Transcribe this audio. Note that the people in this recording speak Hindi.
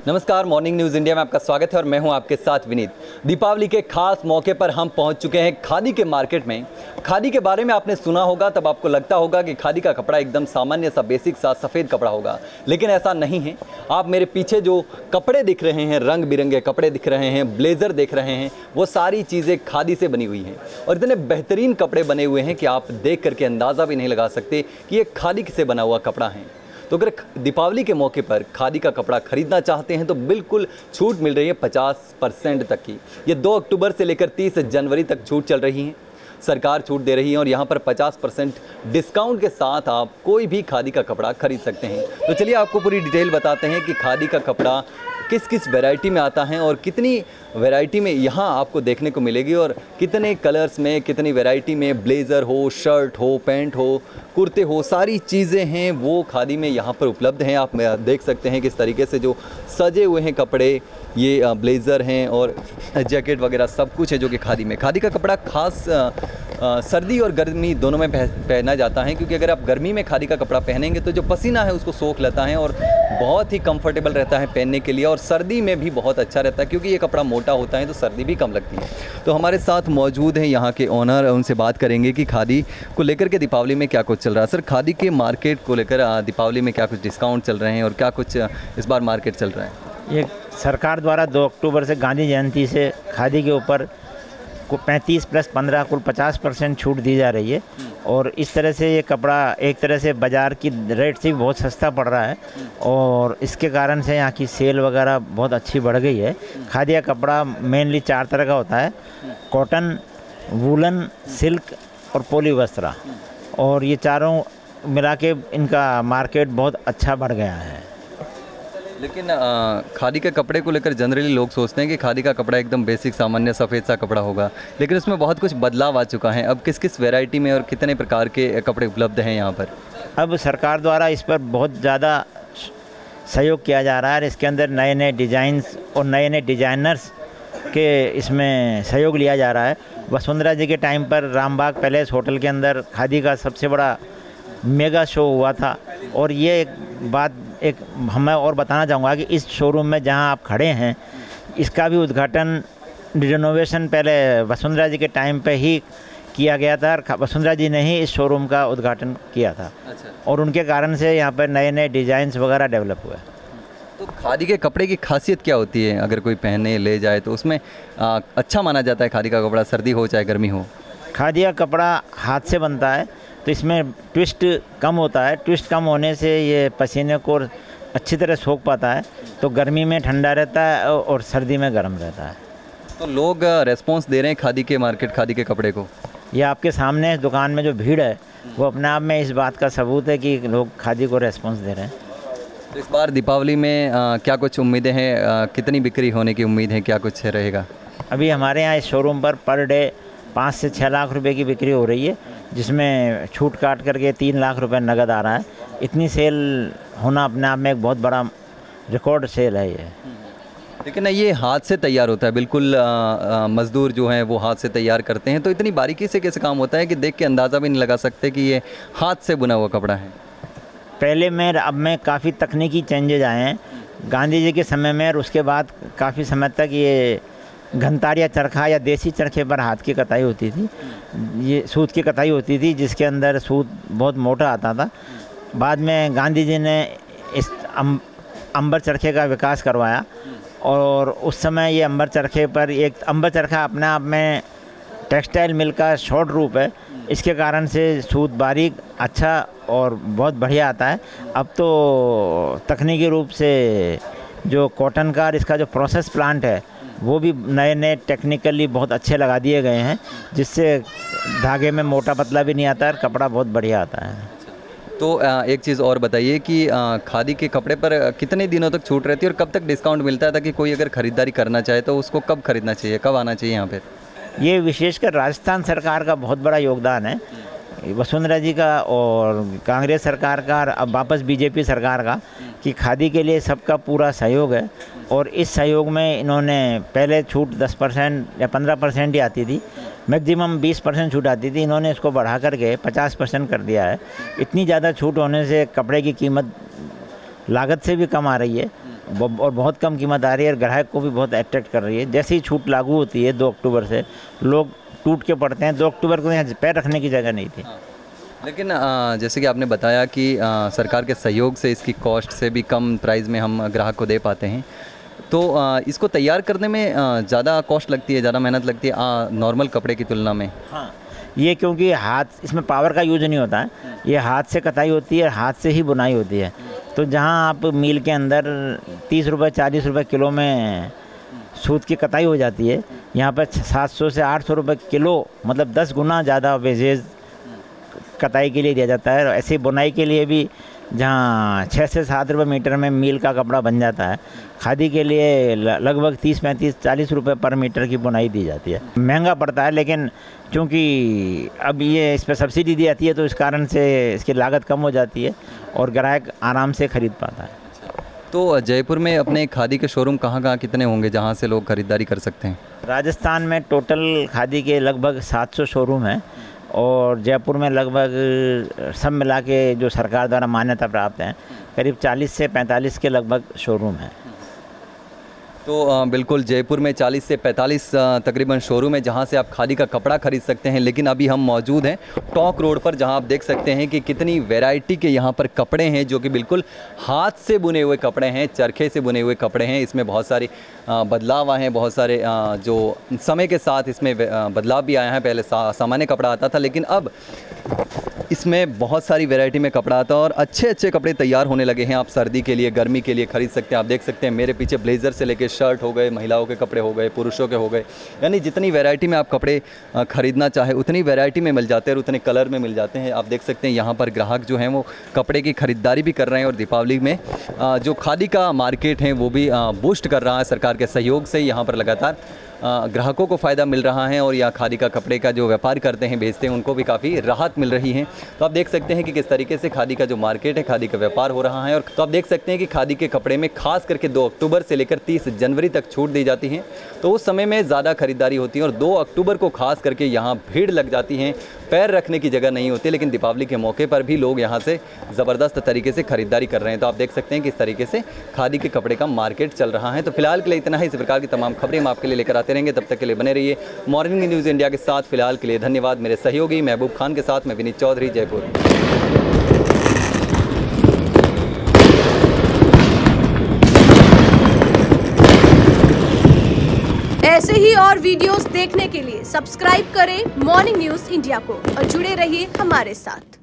नमस्कार, मॉर्निंग न्यूज़ इंडिया में आपका स्वागत है और मैं हूं आपके साथ विनीत। दीपावली के खास मौके पर हम पहुंच चुके हैं खादी के मार्केट में। खादी के बारे में आपने सुना होगा, तब आपको लगता होगा कि खादी का कपड़ा एकदम सामान्य सा बेसिक सा सफ़ेद कपड़ा होगा, लेकिन ऐसा नहीं है। आप मेरे पीछे जो कपड़े दिख रहे हैं, रंग बिरंगे कपड़े दिख रहे हैं, ब्लेज़र देख रहे हैं, वो सारी चीज़ें खादी से बनी हुई हैं और इतने बेहतरीन कपड़े बने हुए हैं कि आप देख करके अंदाज़ा भी नहीं लगा सकते कि ये खादी से बना हुआ कपड़ा है। तो अगर दीपावली के मौके पर खादी का कपड़ा खरीदना चाहते हैं तो बिल्कुल छूट मिल रही है 50% तक की। ये 2 अक्टूबर से लेकर 30 जनवरी तक छूट चल रही है। सरकार छूट दे रही है और यहाँ पर 50% डिस्काउंट के साथ आप कोई भी खादी का कपड़ा खरीद सकते हैं। तो चलिए आपको पूरी डिटेल बताते हैं कि खादी का कपड़ा किस किस वैरायटी में आता है और कितनी वैरायटी में यहाँ आपको देखने को मिलेगी और कितने कलर्स में, कितनी वैरायटी में ब्लेज़र हो, शर्ट हो, पैंट हो, कुर्ते हो, सारी चीज़ें हैं वो खादी में यहाँ पर उपलब्ध हैं। आप देख सकते हैं किस तरीके से जो सजे हुए हैं कपड़े, ये ब्लेज़र हैं और जैकेट वगैरह सब कुछ है जो कि खादी में। खादी का कपड़ा खास सर्दी और गर्मी दोनों में पहना जाता है, क्योंकि अगर आप गर्मी में खादी का कपड़ा पहनेंगे तो जो पसीना है उसको सोख लेता है और बहुत ही कंफर्टेबल रहता है पहनने के लिए, और सर्दी में भी बहुत अच्छा रहता है क्योंकि ये कपड़ा मोटा होता है तो सर्दी भी कम लगती है। तो हमारे साथ मौजूद हैं यहाँ के ओनर, उनसे बात करेंगे कि खादी को लेकर के दीपावली में क्या कुछ चल रहा है। सर, खादी के मार्केट को लेकर दीपावली में क्या कुछ डिस्काउंट चल रहे हैं और क्या कुछ इस बार मार्केट चल रहा है? ये सरकार द्वारा 2 अक्टूबर से गांधी जयंती से खादी के ऊपर 35 + 15 कुल 50% छूट दी जा रही है। और इस तरह से ये कपड़ा एक तरह से बाज़ार की रेट से भी बहुत सस्ता पड़ रहा है और इसके कारण से यहाँ की सेल वगैरह बहुत अच्छी बढ़ गई है। खादी का कपड़ा मेनली 4 तरह का होता है: कॉटन, वूलन, सिल्क और पॉलीवस्त्रा, और ये चारों मिला के इनका मार्केट बहुत अच्छा बढ़ गया है। लेकिन खादी के कपड़े को लेकर जनरली लोग सोचते हैं कि खादी का कपड़ा एकदम बेसिक सामान्य सफ़ेद सा कपड़ा होगा, लेकिन उसमें बहुत कुछ बदलाव आ चुका है। अब किस किस वैरायटी में और कितने प्रकार के कपड़े उपलब्ध हैं यहाँ पर? अब सरकार द्वारा इस पर बहुत ज़्यादा सहयोग किया जा रहा है। इसके अंदर नए नए डिज़ाइंस और नए नए डिज़ाइनर्स के इसमें सहयोग लिया जा रहा है। वसुंधरा जी के टाइम पर रामबाग पैलेस होटल के अंदर खादी का सबसे बड़ा मेगा शो हुआ था। और ये एक मैं और बताना चाहूँगा कि इस शोरूम में जहाँ आप खड़े हैं, इसका भी उद्घाटन रिनोवेशन पहले वसुंधरा जी के टाइम पे ही किया गया था। वसुंधरा जी ने ही इस शोरूम का उद्घाटन किया था। अच्छा। और उनके कारण से यहाँ पर नए नए डिज़ाइंस वगैरह डेवलप हुए। तो खादी के कपड़े की खासियत क्या होती है? अगर कोई पहने ले जाए तो उसमें अच्छा माना जाता है खादी का कपड़ा, सर्दी हो चाहे गर्मी हो? खादी का कपड़ा हाथ से बनता है तो इसमें ट्विस्ट कम होता है। ट्विस्ट कम होने से ये पसीने को अच्छी तरह सोख पाता है, तो गर्मी में ठंडा रहता है और सर्दी में गर्म रहता है। तो लोग रेस्पॉन्स दे रहे हैं खादी के मार्केट, खादी के कपड़े को? ये आपके सामने दुकान में जो भीड़ है वो अपने आप में इस बात का सबूत है कि लोग खादी को रेस्पॉन्स दे रहे हैं। तो इस बार दीपावली में क्या कुछ उम्मीदें हैं? कितनी बिक्री होने की उम्मीद है? क्या कुछ रहेगा? अभी हमारे यहाँ इस शोरूम पर डे 5 से 6 लाख रुपए की बिक्री हो रही है, जिसमें छूट काट करके 3 लाख रुपए नगद आ रहा है। इतनी सेल होना अपने आप में एक बहुत बड़ा रिकॉर्ड सेल है ये। लेकिन ये हाथ से तैयार होता है, बिल्कुल मज़दूर जो हैं वो हाथ से तैयार करते हैं, तो इतनी बारीकी से कैसे काम होता है कि देख के अंदाज़ा भी नहीं लगा सकते कि ये हाथ से बुना हुआ कपड़ा है? पहले में अब में काफ़ी तकनीकी चेंजेज आए हैं गांधी जी के समय में, और उसके बाद काफ़ी समय तक ये घनतार या चरखा या देसी चरखे पर हाथ की कताई होती थी। ये सूत की कताई होती थी जिसके अंदर सूत बहुत मोटा आता था। बाद में गांधी जी ने इस अंबर चरखे का विकास करवाया और उस समय ये अंबर चरखे पर एक अंबर चरखा अपने आप में टेक्सटाइल मिल का शॉर्ट रूप है। इसके कारण से सूत बारीक, अच्छा और बहुत बढ़िया आता है। अब तो तकनीकी रूप से जो कॉटन का इसका जो प्रोसेस प्लांट है वो भी नए नए टेक्निकली बहुत अच्छे लगा दिए गए हैं, जिससे धागे में मोटा पतला भी नहीं आता और कपड़ा बहुत बढ़िया आता है। तो एक चीज़ और बताइए कि खादी के कपड़े पर कितने दिनों तक छूट रहती है और कब तक डिस्काउंट मिलता है, ताकि कोई अगर ख़रीदारी करना चाहे तो उसको कब खरीदना चाहिए, कब आना चाहिए यहाँ पर? ये विशेषकर राजस्थान सरकार का बहुत बड़ा योगदान है, वसुंधरा जी का और कांग्रेस सरकार का और अब वापस बीजेपी सरकार का, कि खादी के लिए सबका पूरा सहयोग है। और इस सहयोग में इन्होंने पहले छूट 10% या 15% ही आती थी, मैक्सिमम 20% छूट आती थी, इन्होंने इसको बढ़ा करके 50% कर दिया है। इतनी ज़्यादा छूट होने से कपड़े की कीमत लागत से भी कम आ रही है और बहुत कम कीमत आ रही है और ग्राहक को भी बहुत अट्रैक्ट कर रही है। जैसे ही छूट लागू होती है 2 अक्टूबर से, लोग टूट के पड़ते हैं। 2 अक्टूबर को यहाँ पैर रखने की जगह नहीं थी। लेकिन जैसे कि आपने बताया कि सरकार के सहयोग से इसकी कॉस्ट से भी कम प्राइस में हम ग्राहक को दे पाते हैं, तो इसको तैयार करने में ज़्यादा कॉस्ट लगती है, ज़्यादा मेहनत लगती है नॉर्मल कपड़े की तुलना में। हाँ, ये क्योंकि हाथ, इसमें पावर का यूज नहीं होता है, ये हाथ से कताई होती है, हाथ से ही बुनाई होती है। तो जहाँ आप मिल के अंदर 30 रुपये 40 रुपये किलो में सूत की कताई हो जाती है, यहाँ पर 700 से 800 रुपये किलो, मतलब 10 गुना ज़्यादा वेजेज कताई के लिए दिया जाता है। और ऐसे बुनाई के लिए भी जहाँ 6 से 7 रुपये मीटर में मील का कपड़ा बन जाता है, खादी के लिए लगभग 30, 35, 40 रुपये पर मीटर की बुनाई दी जाती है। महंगा पड़ता है, लेकिन चूँकि अब ये इस पर सब्सिडी दी जाती है तो इस कारण से इसकी लागत कम हो जाती है और ग्राहक आराम से ख़रीद पाता है। तो जयपुर में अपने खादी के शोरूम कहाँ कितने होंगे जहाँ से लोग खरीदारी कर सकते हैं? राजस्थान में टोटल खादी के लगभग 700 शोरूम हैं और जयपुर में लगभग सब मिला के जो सरकार द्वारा मान्यता प्राप्त हैं, करीब 40 से 45 के लगभग शोरूम हैं। तो बिल्कुल जयपुर में 40 से 45 तकरीबन शोरूम है जहां से आप खादी का कपड़ा खरीद सकते हैं। लेकिन अभी हम मौजूद हैं टॉक रोड पर, जहां आप देख सकते हैं कि कितनी वैरायटी के यहां पर कपड़े हैं जो कि बिल्कुल हाथ से बुने हुए कपड़े हैं, चरखे से बुने हुए कपड़े हैं। इसमें बहुत सारी बदलाव आए हैं, बहुत सारे जो समय के साथ इसमें बदलाव भी आया है। पहले सामान्य कपड़ा आता था, लेकिन अब इसमें बहुत सारी वैरायटी में कपड़ा आता है और अच्छे अच्छे कपड़े तैयार होने लगे हैं। आप सर्दी के लिए, गर्मी के लिए खरीद सकते हैं। आप देख सकते हैं मेरे पीछे ब्लेज़र से लेके शर्ट हो गए, महिलाओं के कपड़े हो गए, पुरुषों के हो गए, यानी जितनी वैरायटी में आप कपड़े खरीदना चाहे उतनी वैरायटी में मिल जाते हैं और उतने कलर में मिल जाते हैं। आप देख सकते हैं यहाँ पर ग्राहक जो हैं वो कपड़े की ख़रीदारी भी कर रहे हैं और दीपावली में जो खादी का मार्केट है वो भी बूस्ट कर रहा है। सरकार के सहयोग से यहाँ पर लगातार ग्राहकों को फ़ायदा मिल रहा है और या खादी का कपड़े का जो व्यापार करते हैं, बेचते हैं, उनको भी काफ़ी राहत मिल रही है। तो आप देख सकते हैं कि किस तरीके से खादी का जो मार्केट है, खादी का व्यापार हो रहा है। और तो आप देख सकते हैं कि खादी के कपड़े में खास करके 2 अक्टूबर से लेकर 30 जनवरी तक छूट दी जाती है, तो उस समय में ज़्यादा खरीदारी होती है और 2 अक्टूबर को खास करके यहाँ भीड़ लग जाती है, पैर रखने की जगह नहीं होती। लेकिन दीपावली के मौके पर भी लोग यहाँ से ज़बरदस्त तरीके से खरीदारी कर रहे हैं। तो आप देख सकते हैं कि इस तरीके से खादी के कपड़े का मार्केट चल रहा है। तो फिलहाल के लिए इतना ही। इस प्रकार की तमाम खबरें हम आपके लिए लेकर आते रहेंगे। तब तक के लिए बने रहिए मॉर्निंग न्यूज़ इंडिया के साथ। फिलहाल के लिए धन्यवाद। मेरे सहयोगी महबूब खान के साथ मैं विनीत चौधरी, जयपुर। ऐसे ही और वीडियोस देखने के लिए सब्सक्राइब करें मॉर्निंग न्यूज़ इंडिया को और जुड़े रहिए हमारे साथ।